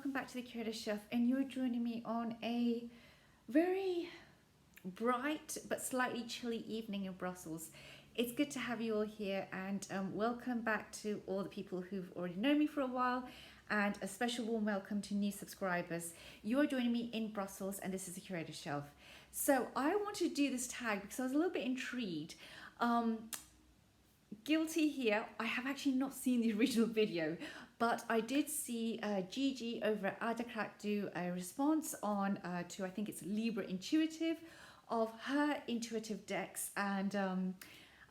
welcome back to the Curator Shelf, and you're joining me on a very bright but slightly chilly evening in Brussels. It's good to have you all here, and welcome back to all the people who've already known me for a while, and a special warm welcome to new subscribers. You are joining me in Brussels, and this is the Curator Shelf. So I wanted to do this tag because I was a little bit intrigued. Guilty here, I have actually not seen the original video, but I did see Gigi over at Adakrak do a response on to, I think it's Libra Intuitive, of her intuitive decks, and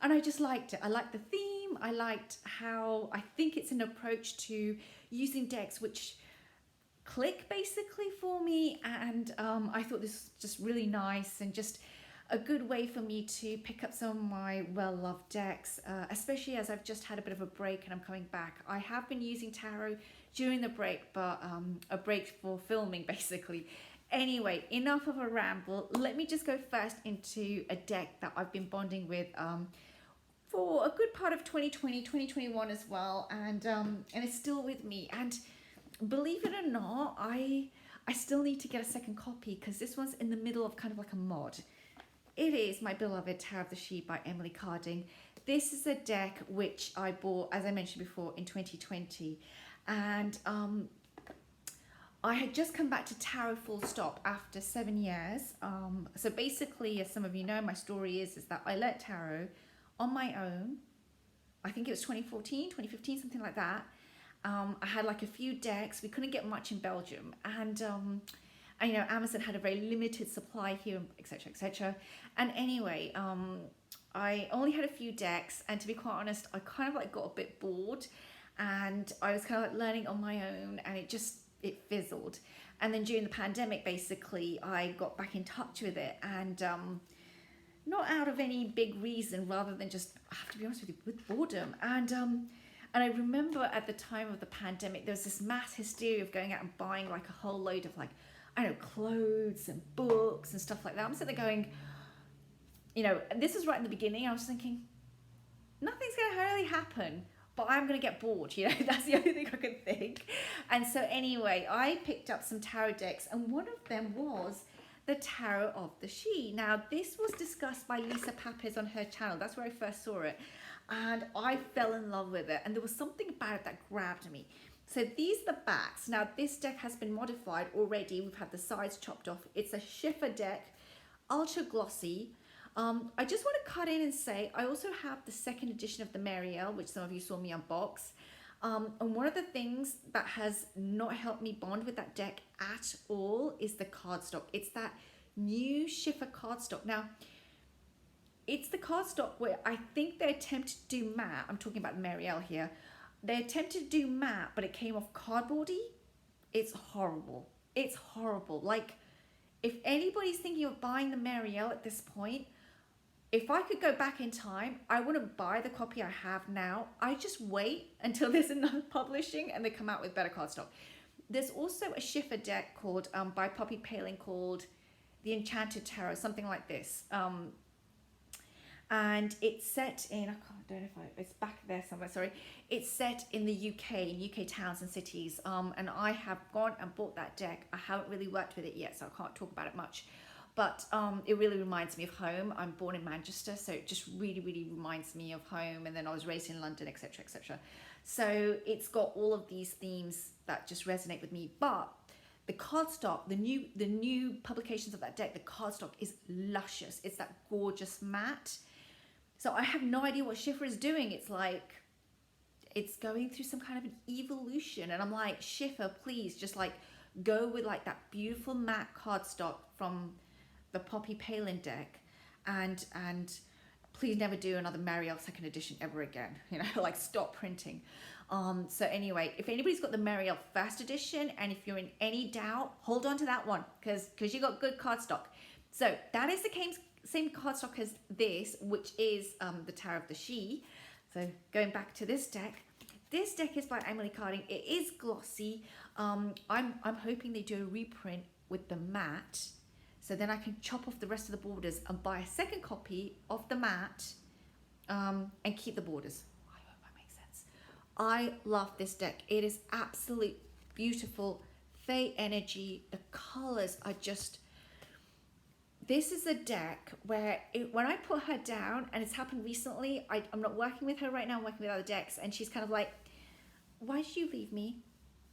I just liked it. I liked the theme. I liked how I think it's an approach to using decks which click basically for me, and I thought this was just really nice and just a good way for me to pick up some of my well-loved decks, especially as I've just had a bit of a break and I'm coming back. I have been using tarot during the break, but a break for filming basically. Anyway, enough of a ramble. Let me just go first into a deck that I've been bonding with for a good part of 2020, 2021 as well, and it's still with me. And believe it or not, I still need to get a second copy because this one's in the middle of kind of like a mod. It is my beloved Tarot of the She by Emily Carding. This is a deck which I bought, as I mentioned before, in 2020. And I had just come back to tarot full stop after 7 years. So basically, as some of you know, my story is that I learnt tarot on my own. I think it was 2014, 2015, something like that. I had like a few decks. We couldn't get much in Belgium. And you know, Amazon had a very limited supply here, etc., etc. And anyway, I only had a few decks, and to be quite honest, I kind of like got a bit bored, and I was kind of like learning on my own, and it fizzled. And then during the pandemic, basically, I got back in touch with it, and not out of any big reason, rather than just, I have to be honest with you, with boredom. And I remember at the time of the pandemic, there was this mass hysteria of going out and buying like a whole load of like, I don't know, clothes and books and stuff like that. I'm sitting there going, you know, and this was right in the beginning. I was thinking, nothing's going to really happen, but I'm going to get bored, you know, that's the only thing I could think. And so anyway, I picked up some tarot decks, and one of them was the Tarot of the She. Now, this was discussed by Lisa Papez on her channel. That's where I first saw it. And I fell in love with it. And there was something about it that grabbed me. So these are the backs. Now, this deck has been modified already. We've had the sides chopped off. It's a Schiffer deck, ultra glossy. I just want to cut in and say, I also have the second edition of the Marielle, which some of you saw me unbox. And one of the things that has not helped me bond with that deck at all is the cardstock. It's that new Schiffer cardstock. Now, it's the cardstock where I think they attempted to do matte. I'm talking about the Marielle here. They attempted to do matte, but it came off cardboardy. It's horrible. It's horrible. Like, if anybody's thinking of buying the Marielle at this point, if I could go back in time, I wouldn't buy the copy I have now. I just wait until there's another publishing and they come out with better cardstock. There's also a Schiffer deck called by Poppy Palin called The Enchanted Tarot, something like this. And it's set in, don't know if it's back there somewhere, sorry. It's set in the UK, in UK towns and cities. And I have gone and bought that deck. I haven't really worked with it yet, so I can't talk about it much. But it really reminds me of home. I'm born in Manchester, so it just really, really reminds me of home. And then I was raised in London, etc., etc. So it's got all of these themes that just resonate with me. But the cardstock, the new publications of that deck, the cardstock is luscious. It's that gorgeous matte. So I have no idea what Schiffer is doing. It's like, it's going through some kind of an evolution. And I'm like, Schiffer, please just like go with like that beautiful matte cardstock from the Poppy Palin deck. And please never do another Marielle second edition ever again. You know, like stop printing. So anyway, if anybody's got the Marielle first edition, and if you're in any doubt, hold on to that one because you got good cardstock. So that is the same cardstock as this, which is the Tarot of the She. So going back to this deck is by Emily Carding. It is glossy. I'm hoping they do a reprint with the matte, so then I can chop off the rest of the borders and buy a second copy of the matte and keep the borders. I hope that makes sense. I love this deck. It is absolute beautiful Fae energy, the colors are just, this is a deck where when I put her down, and it's happened recently, I'm not working with her right now, I'm working with other decks, and she's kind of like, why did you leave me?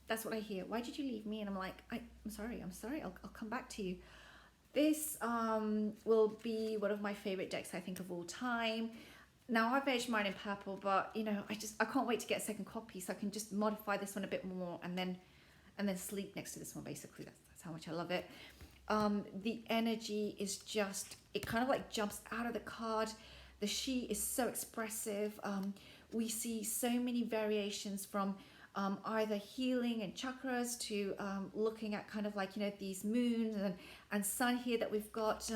That's what I hear. Why did you leave me? And I'm like, I'm sorry, I'll come back to you. This will be one of my favorite decks, I think, of all time. Now, I've edged mine in purple, but you know, I can't wait to get a second copy so I can just modify this one a bit more and then sleep next to this one. Basically, that's how much I love it. The energy is just, it kind of like jumps out of the card. The she is so expressive. We see so many variations from either healing and chakras to looking at kind of like, you know, these moons and sun here that we've got.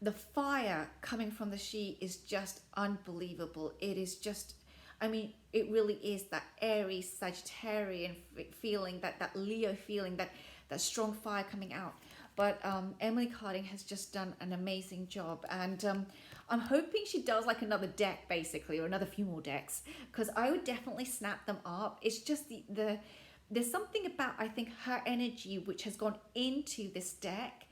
The fire coming from the she is just unbelievable. It is just, I mean, it really is that Aries, Sagittarian feeling, that Leo feeling, that strong fire coming out. But Emily Carding has just done an amazing job, and I'm hoping she does like another deck basically, or another few more decks, because I would definitely snap them up. It's just there's something about, I think, her energy which has gone into this deck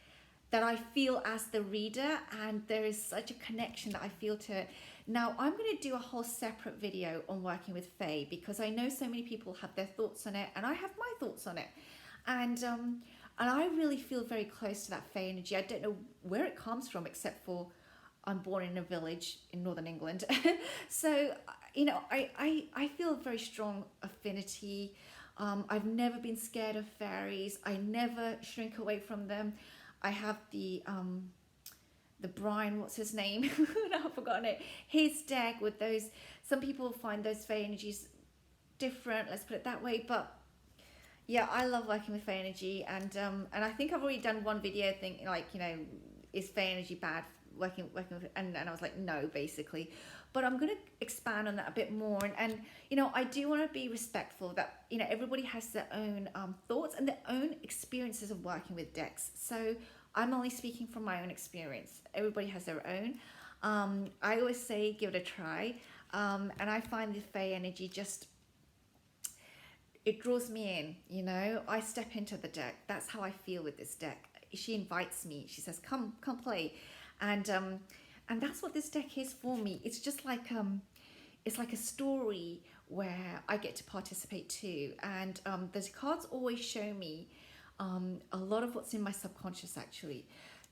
that I feel as the reader, and there is such a connection that I feel to it. Now, I'm going to do a whole separate video on working with Fae, because I know so many people have their thoughts on it, and I have my thoughts on it. And I really feel very close to that Fae energy. I don't know where it comes from, except for I'm born in a village in northern England. So, you know, I feel a very strong affinity. I've never been scared of fairies. I never shrink away from them. I have the Brian, what's his name? No, I've forgotten it. His deck with those, some people find those Fae energies different, let's put it that way. But yeah, I love working with Fae energy, and I think I've already done one video thing like, you know, is Fae energy bad working with, and I was like, no, basically. But I'm going to expand on that a bit more, and you know, I do want to be respectful that, you know, everybody has their own thoughts and their own experiences of working with decks. So I'm only speaking from my own experience. Everybody has their own. I always say give it a try, and I find the Fae energy just, it draws me in, you know. I step into the deck. That's how I feel with this deck. She invites me. She says, come play. And that's what this deck is for me. It's just like, it's like a story where I get to participate too. And the cards always show me a lot of what's in my subconscious, actually.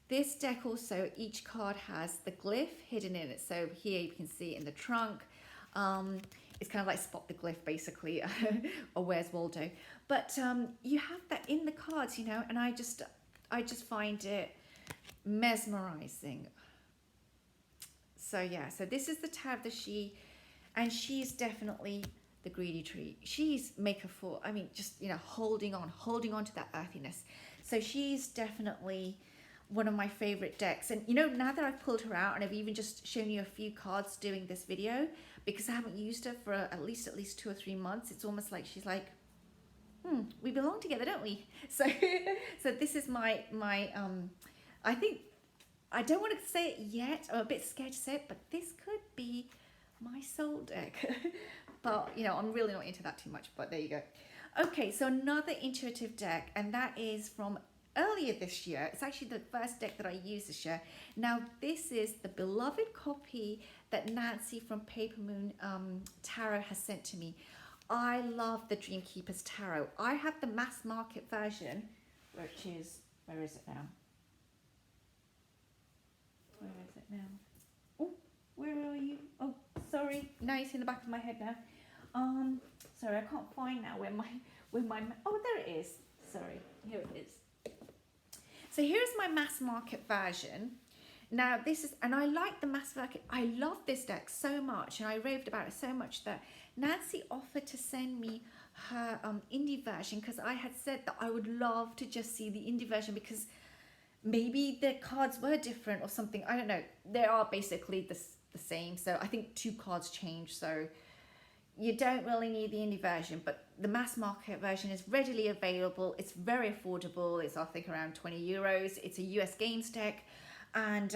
This deck also, each card has the glyph hidden in it. So here you can see in the trunk. It's kind of like spot the glyph, basically, or where's Waldo. But you have that in the cards, you know, and I just find it mesmerizing. So yeah, so this is the Tower of the She, and she's definitely the greedy tree. She's maker for, I mean, just, you know, holding on to that earthiness. So she's definitely one of my favorite decks. And you know, now that I've pulled her out and I've even just shown you a few cards doing this video, because I haven't used her for at least 2 or 3 months, it's almost like she's like, we belong together, don't we? So so this is my I think, I don't want to say it yet, I'm a bit scared to say it, but this could be my soul deck. But you know, I'm really not into that too much, but there you go. Okay, so another intuitive deck, and that is from earlier this year. It's actually the first deck that I used this year. Now, this is the beloved copy that Nancy from Paper Moon Tarot has sent to me. I love the Dreamkeepers Tarot. I have the mass market version, which is, where is it now? Where is it now? Oh, where are you? Oh, sorry. Now it's in the back of my head now. Sorry, I can't find now where my, oh, there it is. Sorry, here it is. So here's my mass market version. Now this is, and I like the mass market. I love this deck so much, and I raved about it so much that Nancy offered to send me her indie version, because I had said that I would love to just see the indie version, because maybe the cards were different or something. I don't know. They are basically the same. So I think 2 cards changed. So you don't really need the indie version, but the mass market version is readily available. It's very affordable. It's, I think, around 20 euros. It's a US games deck. And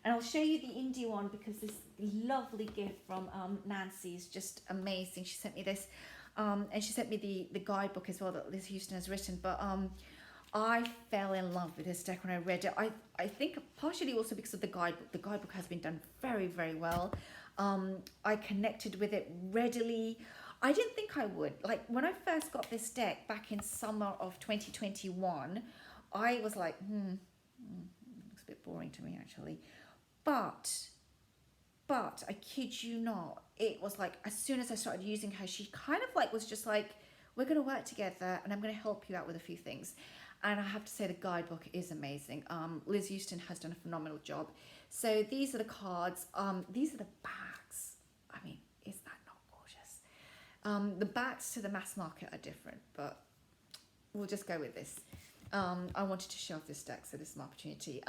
I'll show you the indie one, because this lovely gift from Nancy is just amazing. She sent me this. And she sent me the guidebook as well that Liz Houston has written. But I fell in love with this deck when I read it. I think partially also because of the guidebook. The guidebook has been done very, very well. I connected with it readily. I didn't think I would. Like when I first got this deck back in summer of 2021, I was like, looks a bit boring to me actually. But I kid you not, it was like as soon as I started using her, she kind of like was just like, we're going to work together and I'm going to help you out with a few things. And I have to say the guidebook is amazing. Liz Houston has done a phenomenal job. So these are the cards. These are the backs. I mean, is that not gorgeous? The backs to the mass market are different, but we'll just go with this. I wanted to show off this deck, so this is my opportunity.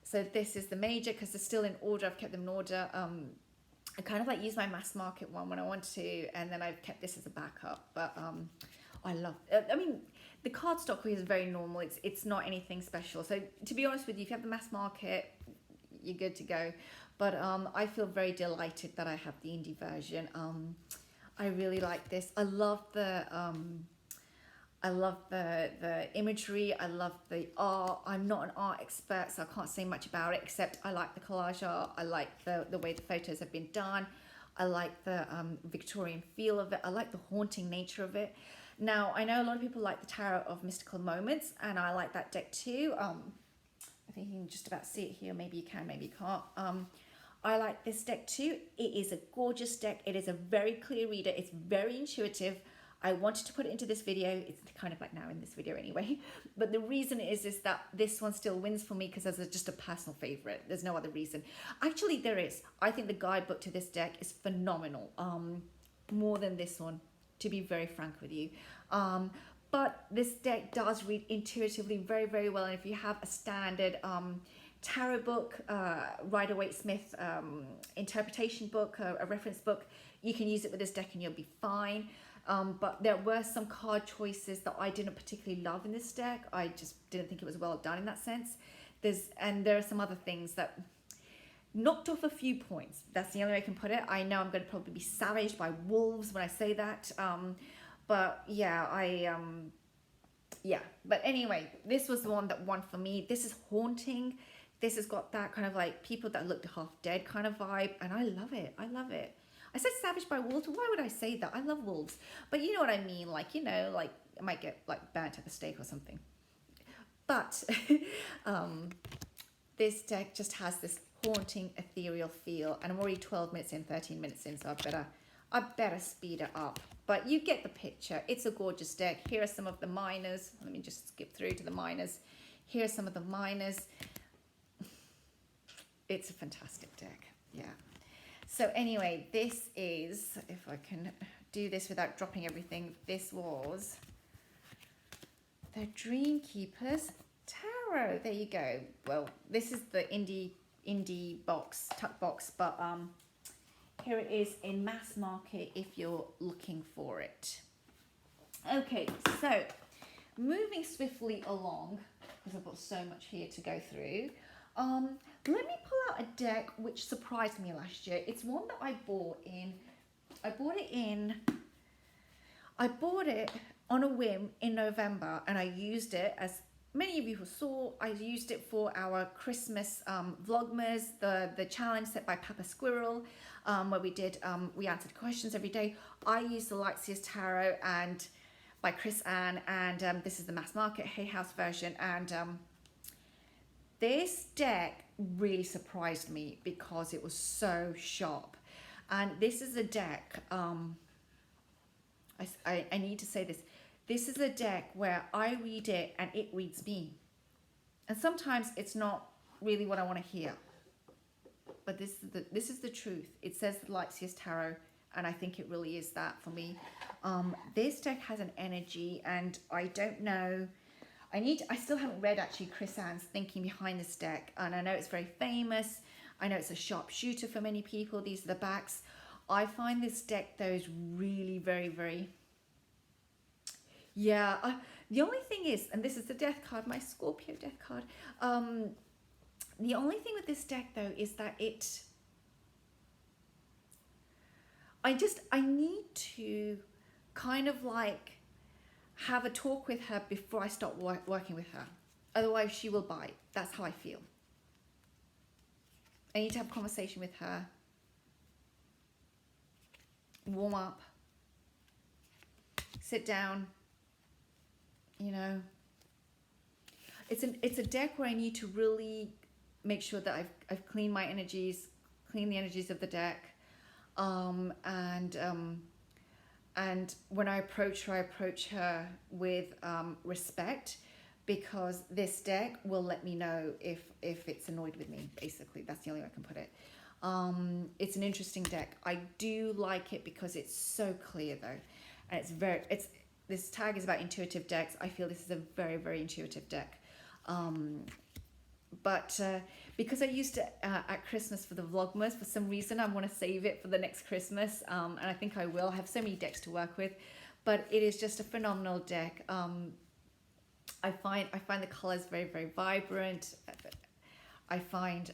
So this is the major because they're still in order. I've kept them in order. I kind of like use my mass market one when I want to, and then I've kept this as a backup. But I love. I mean, the cardstock is very normal. It's not anything special. So to be honest with you, if you have the mass market, you're good to go. But I feel very delighted that I have the indie version. I really like this. I love the imagery. I love the art. I'm not an art expert, so I can't say much about it, except I like the collage art. I like the way the photos have been done. I like the Victorian feel of it. I like the haunting nature of it. Now, I know a lot of people like the Tarot of Mystical Moments, and I like that deck too. I think you can just about see it here. Maybe you can, maybe you can't. I like this deck too. It is a gorgeous deck. It is a very clear reader. It's very intuitive. I wanted to put it into this video. It's kind of like now in this video anyway. But the reason is that this one still wins for me because it's just a personal favorite. There's no other reason. Actually, there is. I think the guidebook to this deck is phenomenal. More than this one, to be very frank with you. But this deck does read intuitively very, very well. And if you have a standard tarot book, Rider-Waite-Smith interpretation book, a reference book, you can use it with this deck and you'll be fine. But there were some card choices that I didn't particularly love in this deck. I just didn't think it was well done in that sense. And there are some other things that knocked off a few points. That's the only way I can put it. I know I'm going to probably be savaged by wolves when I say that. But yeah, But anyway, this was the one that won for me. This is haunting. This has got that kind of like people that looked half dead kind of vibe. And I love it. I love it. I said savaged by wolves. Why would I say that? I love wolves. But you know what I mean? Like, you know, like I might get like burnt at the stake or something. But this deck just has this haunting, ethereal feel. And I'm already 12 minutes in, 13 minutes in, so I better speed it up. But you get the picture. It's a gorgeous deck. Here are some of the minors. Let me just skip through to the minors. Here are some of the minors. It's a fantastic deck. Yeah. So anyway, this is, if I can do this without dropping everything, this was the Dreamkeepers Tarot. There you go. Well, this is the indie box, tuck box, but here it is in mass market if you're looking for it. Okay, so moving swiftly along, because I've got so much here to go through. Let me pull out a deck which surprised me last year. It's one that I bought it on a whim in November, and I used it, as many of you who saw, I used it for our Christmas vlogmas, the challenge set by Papa Squirrel, where we answered questions every day. I used the Seers Tarot and by Chris Ann, and this is the mass market Hay House version, and this deck really surprised me because it was so sharp. And this is a deck, I need to say this. This is a deck where I read it and it reads me. And sometimes it's not really what I want to hear. But this is the truth. It says the Seers Tarot, and I think it really is that for me. This deck has an energy, and I don't know. I still haven't read actually Chris Ann's thinking behind this deck, and I know it's very famous. I know it's a sharpshooter for many people. These are the backs. I find this deck though is really very, very, yeah. The only thing is, and this is the death card, my Scorpio death card. The only thing with this deck though is that I need to kind of like have a talk with her before I start working with her. Otherwise she will bite. That's how I feel. I need to have a conversation with her, warm up, sit down, you know. It's a deck where I need to really make sure that I've cleaned my energies, clean the energies of the deck, and when I approach her with respect, because this deck will let me know if it's annoyed with me. Basically, that's the only way I can put it. It's an interesting deck. I do like it because it's so clear though, and this tag is about intuitive decks. I feel this is a very, very intuitive deck. But because I used it at Christmas for the Vlogmas, for some reason I want to save it for the next Christmas, and I think I will. I have so many decks to work with, but it is just a phenomenal deck. I find the colors very, very vibrant. I find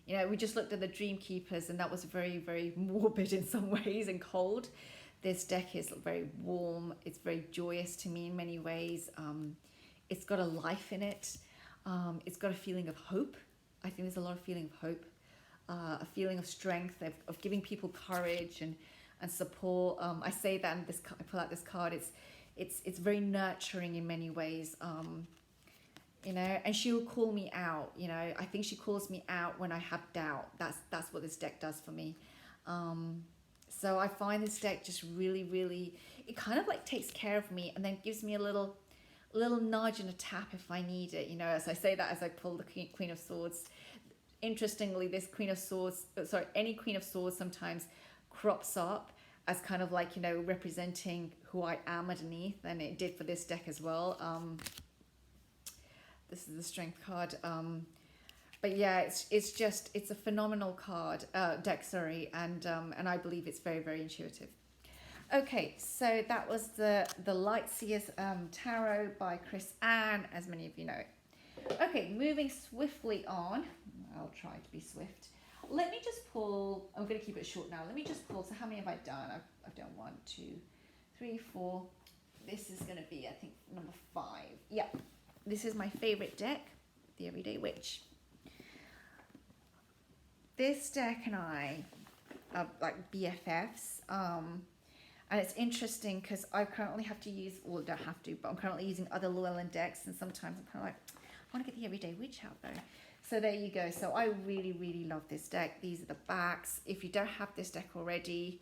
you know, we just looked at the Dreamkeepers, and that was very, very morbid in some ways and cold. This deck is very warm. It's very joyous to me in many ways. It's got a life in it. It's got a feeling of hope. I think there's a lot of feeling of hope, a feeling of strength, of giving people courage and support. I say that, and I pull out this card. It's very nurturing in many ways. You know, and she'll call me out. You know, I think she calls me out when I have doubt. That's what this deck does for me. So I find this deck just really, really, it kind of like takes care of me, and then gives me a little nudge and a tap if I need it, you know. As I say that, as I pull the Queen of Swords. Interestingly, this Queen of Swords, any Queen of Swords sometimes crops up as kind of like, you know, representing who I am underneath, and it did for this deck as well. This is the Strength card. But yeah, it's a phenomenal card, deck, sorry, and I believe it's very, very intuitive. Okay, so that was the Light Seers Tarot by Chris Ann, as many of you know. Okay, moving swiftly on. I'll try to be swift. Let me just pull, I'm going to keep it short now. Let me just pull, so how many have I done? I've done 1, 2, 3, 4. This is going to be, I think, number 5. Yeah, this is my favorite deck, the Everyday Witch. This deck and I are like BFFs. And it's interesting because I currently have to use, well, don't have to, but I'm currently using other Llewellyn decks, and sometimes I'm kind of like, I want to get the Everyday Witch out though. So there you go. So I really, really love this deck. These are the backs. If you don't have this deck already,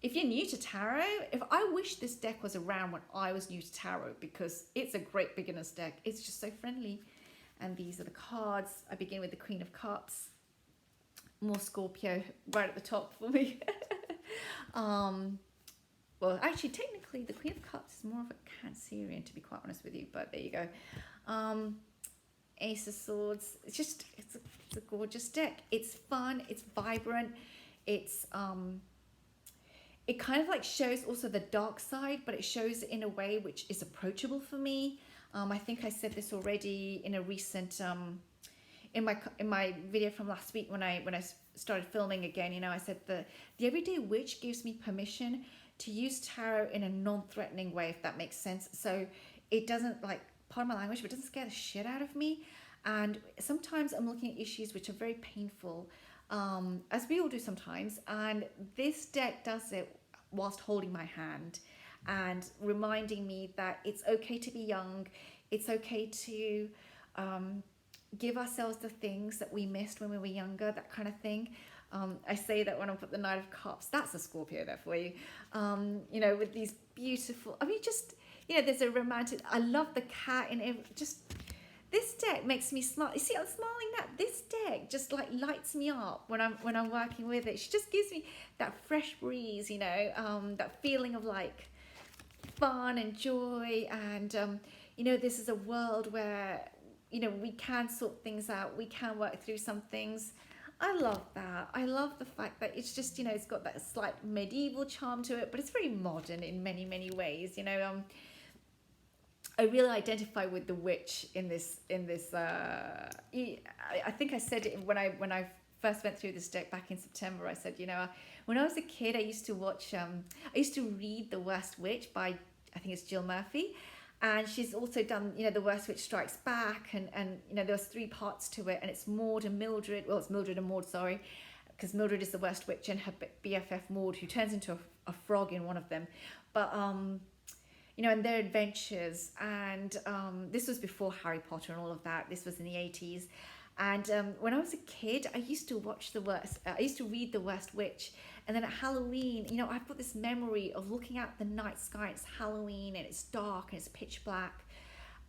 if you're new to tarot, I wish this deck was around when I was new to tarot, because it's a great beginner's deck. It's just so friendly. And these are the cards. I begin with the Queen of Cups. More Scorpio right at the top for me. Well, actually, technically, the Queen of Cups is more of a Cancerian, to be quite honest with you, but there you go. Ace of Swords. It's a gorgeous deck. It's fun. It's vibrant. It's it kind of like shows also the dark side, but it shows it in a way which is approachable for me. I think I said this already in a recent in my video from last week when I started filming again. You know, I said the Everyday Witch gives me permission to use tarot in a non-threatening way, if that makes sense. So it doesn't, like, pardon my language, but it doesn't scare the shit out of me. And sometimes I'm looking at issues which are very painful, as we all do sometimes. And this deck does it whilst holding my hand and reminding me that it's okay to be young. It's okay to give ourselves the things that we missed when we were younger, that kind of thing. I say that when I put the Knight of Cups. That's a Scorpio there for you. You know, with these beautiful, I mean, just, you know, there's a romantic, I love the cat in it. Just, this deck makes me smile. You see, I'm smiling now. This deck just like lights me up when I'm working with it. She just gives me that fresh breeze, you know, that feeling of like fun and joy. And, you know, this is a world where, you know, we can sort things out. We can work through some things. I love that. I love the fact that it's just, you know, it's got that slight medieval charm to it, but it's very modern in many, many ways. You know, I really identify with the witch in this. I think I said it when I first went through this deck back in September, I said, you know, when I was a kid, I used to watch, I used to read The Worst Witch by, I think it's Jill Murphy. And she's also done, you know, The Worst Witch Strikes Back. And you know, there was 3 parts to it. And it's Maud and Mildred. Well, it's Mildred and Maud, sorry. Because Mildred is the worst witch and her BFF Maud, who turns into a frog in one of them. But, you know, and their adventures. And this was before Harry Potter and all of that. This was in the 80s. And when I was a kid, I used to I used to read The Worst Witch. And then at Halloween, you know, I've got this memory of looking at the night sky. It's Halloween and it's dark and it's pitch black.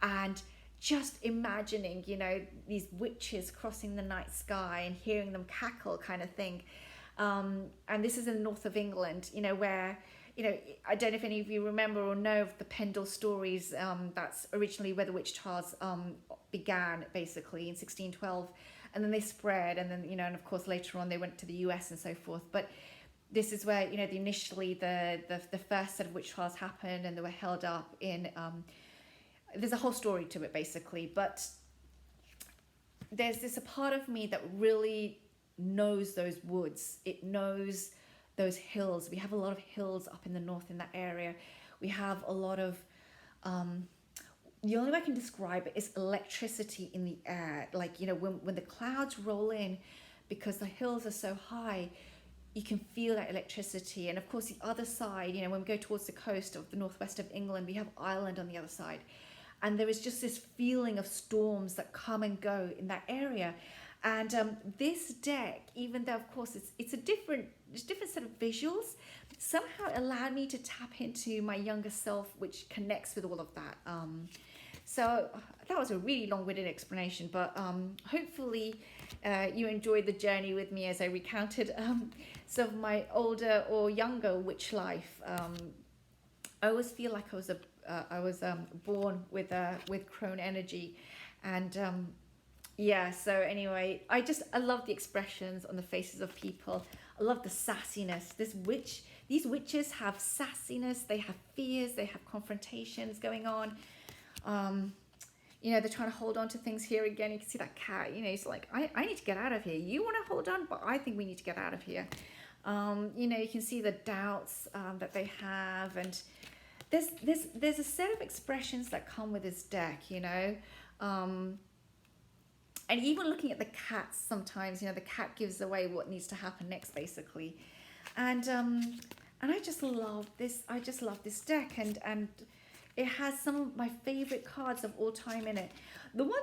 And just imagining, you know, these witches crossing the night sky and hearing them cackle kind of thing. And this is in the north of England, you know, where, you know, I don't know if any of you remember or know of the Pendle stories. That's originally where the witch trials began, basically, in 1612. And then they spread. And then, you know, and of course, later on, they went to the US and so forth. But this is where, you know, initially the first set of witch trials happened and they were held up in... there's a whole story to it, basically. But there's this a part of me that really knows those woods. It knows those hills. We have a lot of hills up in the north in that area. We have a lot of... the only way I can describe it is electricity in the air. Like, you know, when the clouds roll in, because the hills are so high, you can feel that electricity. And of course, the other side, you know, when we go towards the coast of the northwest of England, we have Ireland on the other side. And there is just this feeling of storms that come and go in that area. And this deck, even though, of course, it's a different set of visuals, somehow allowed me to tap into my younger self, which connects with all of that. So that was a really long-winded explanation, but hopefully you enjoyed the journey with me as I recounted some of my older or younger witch life. I always feel like I was born with crone energy, and yeah. So anyway, I love the expressions on the faces of people. I love the sassiness. These witches have sassiness. They have fears. They have confrontations going on. You know, they're trying to hold on to things here again. You can see that cat, you know, he's like, I need to get out of here. You want to hold on, but I think we need to get out of here. You know, you can see the doubts that they have. And there's a set of expressions that come with this deck, you know. And even looking at the cats sometimes, you know, the cat gives away what needs to happen next, basically. And I just love this. I just love this deck. And it has some of my favorite cards of all time in it. The one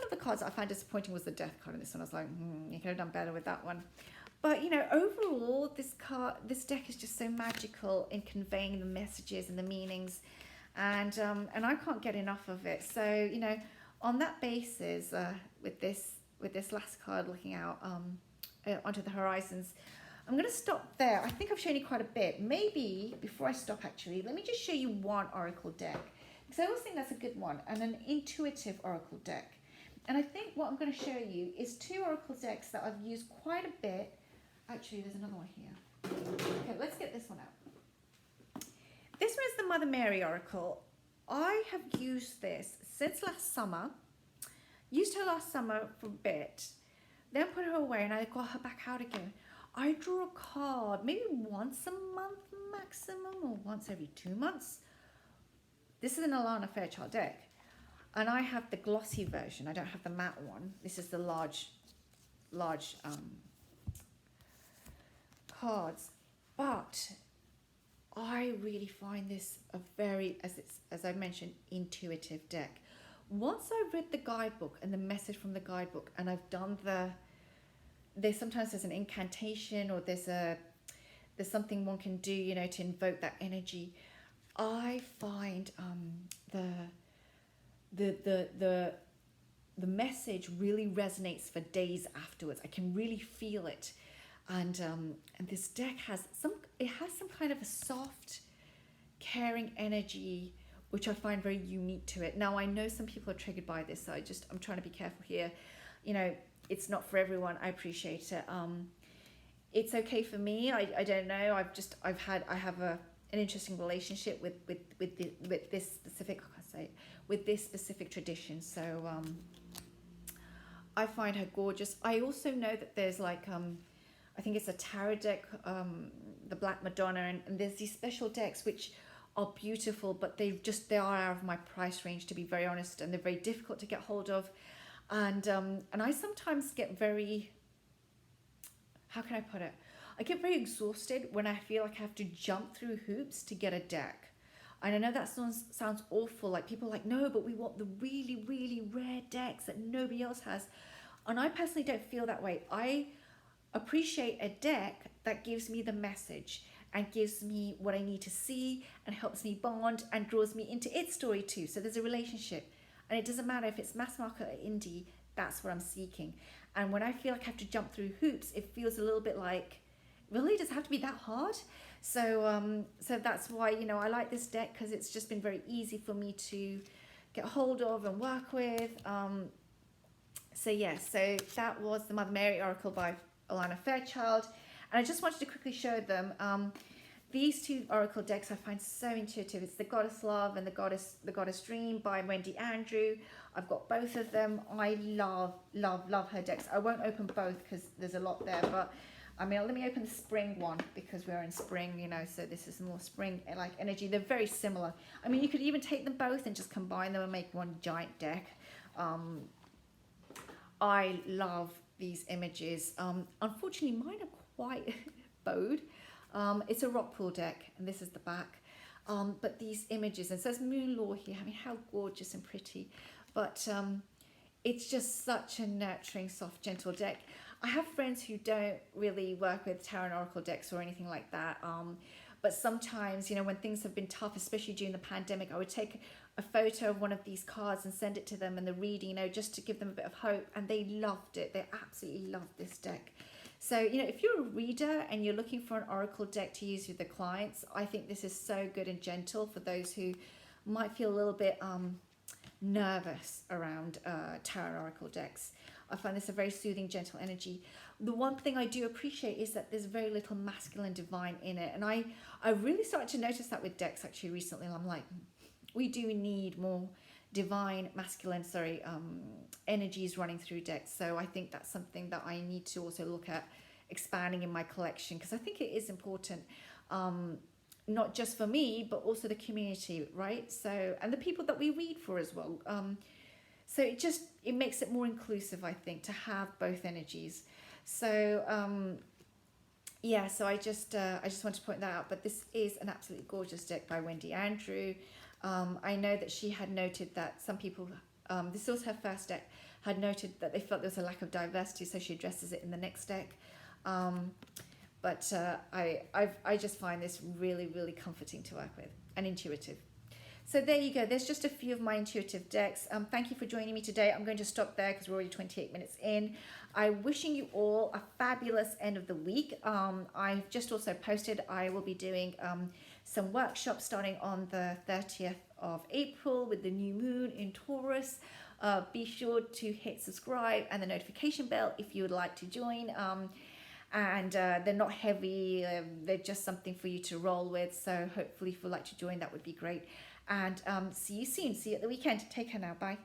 of the cards I found disappointing was the Death card in this one. I was like, you could have done better with that one. But, you know, overall, this deck is just so magical in conveying the messages and the meanings. And I can't get enough of it. So, you know, on that basis, with this last card looking out onto the horizons, I'm going to stop there. I think I've shown you quite a bit. Maybe, before I stop actually, let me just show you one oracle deck. Because I always think that's a good one. And an intuitive oracle deck. And I think what I'm going to show you is 2 oracle decks that I've used quite a bit. Actually, there's another one here. Okay, let's get this one out. This one is the Mother Mary Oracle. I have used this since last summer. Used her last summer for a bit. Then put her away and I got her back out again. I draw a card maybe once a month maximum, or once every 2 months. This is an Alana Fairchild deck. And I have the glossy version. I don't have the matte one. This is the large cards. But I really find this a very, as I mentioned, intuitive deck. Once I've read the guidebook and the message from the guidebook, and I've done sometimes there's an incantation, or there's something one can do, you know, to invoke that energy. I find the message really resonates for days afterwards. I can really feel it, and this deck has some kind of a soft, caring energy, which I find very unique to it. Now I know some people are triggered by this, so I'm trying to be careful here. You know, it's not for everyone. I appreciate it. It's okay for me. I don't know. I have an interesting relationship with this specific tradition. So I find her gorgeous. I also know that there's like I think it's a tarot deck, the Black Madonna, and there's these special decks which are beautiful, but they are out of my price range, to be very honest, and they're very difficult to get hold of. And I sometimes get very, how can I put it? I get very exhausted when I feel like I have to jump through hoops to get a deck. And I know that sounds awful. Like people are like, no, but we want the really, really rare decks that nobody else has. And I personally don't feel that way. I appreciate a deck that gives me the message and gives me what I need to see and helps me bond and draws me into its story too. So there's a relationship. And it doesn't matter if it's mass market or indie, that's what I'm seeking. And when I feel like I have to jump through hoops, it feels a little bit like, really, does it have to be that hard? So that's why, you know, I like this deck, because it's just been very easy for me to get hold of and work with. So that was the Mother Mary Oracle by Alana Fairchild. And I just wanted to quickly show them. These two oracle decks I find so intuitive. It's the Goddess Love and the Goddess Dream by Wendy Andrew. I've got both of them. I love her decks. I won't open both because there's a lot there, but I mean, let me open the spring one because we're in spring, you know, so this is more spring like energy. They're very similar. I mean, you could even take them both and just combine them and make one giant deck. I love these images. Unfortunately, mine are quite bowed. It's a rock pool deck, and this is the back. But these images, and it says Moon Law here. I mean, how gorgeous and pretty. But it's just such a nurturing, soft, gentle deck. I have friends who don't really work with tarot and oracle decks or anything like that. But sometimes, you know, when things have been tough, especially during the pandemic, I would take a photo of one of these cards and send it to them and the reading, you know, just to give them a bit of hope. And they loved it. They absolutely loved this deck. So, you know, if you're a reader and you're looking for an oracle deck to use with the clients, I think this is so good and gentle for those who might feel a little bit nervous around tarot and oracle decks. I find this a very soothing, gentle energy. The one thing I do appreciate is that there's very little masculine divine in it. And I really started to notice that with decks actually recently. And I'm like, we do need more divine, masculine, energies running through decks. So I think that's something that I need to also look at expanding in my collection, because I think it is important, not just for me, but also the community, right? So, and the people that we read for as well. So it makes it more inclusive, I think, to have both energies. So so I just want to point that out. But this is an absolutely gorgeous deck by Wendy Andrew. I know that she had noted that some people, this was her first deck, had noted that they felt there was a lack of diversity, so she addresses it in the next deck. But I just find this really, really comforting to work with and intuitive. So there you go. There's just a few of my intuitive decks. Thank you for joining me today. I'm going to stop there because we're already 28 minutes in. I'm wishing you all a fabulous end of the week. I've just also posted I will be doing some workshops starting on the 30th of April with the new moon in Taurus. Be sure to hit subscribe and the notification bell if you would like to join. And they're not heavy. They're just something for you to roll with. So hopefully if you'd like to join, that would be great. And see you soon. See you at the weekend. Take care now. Bye.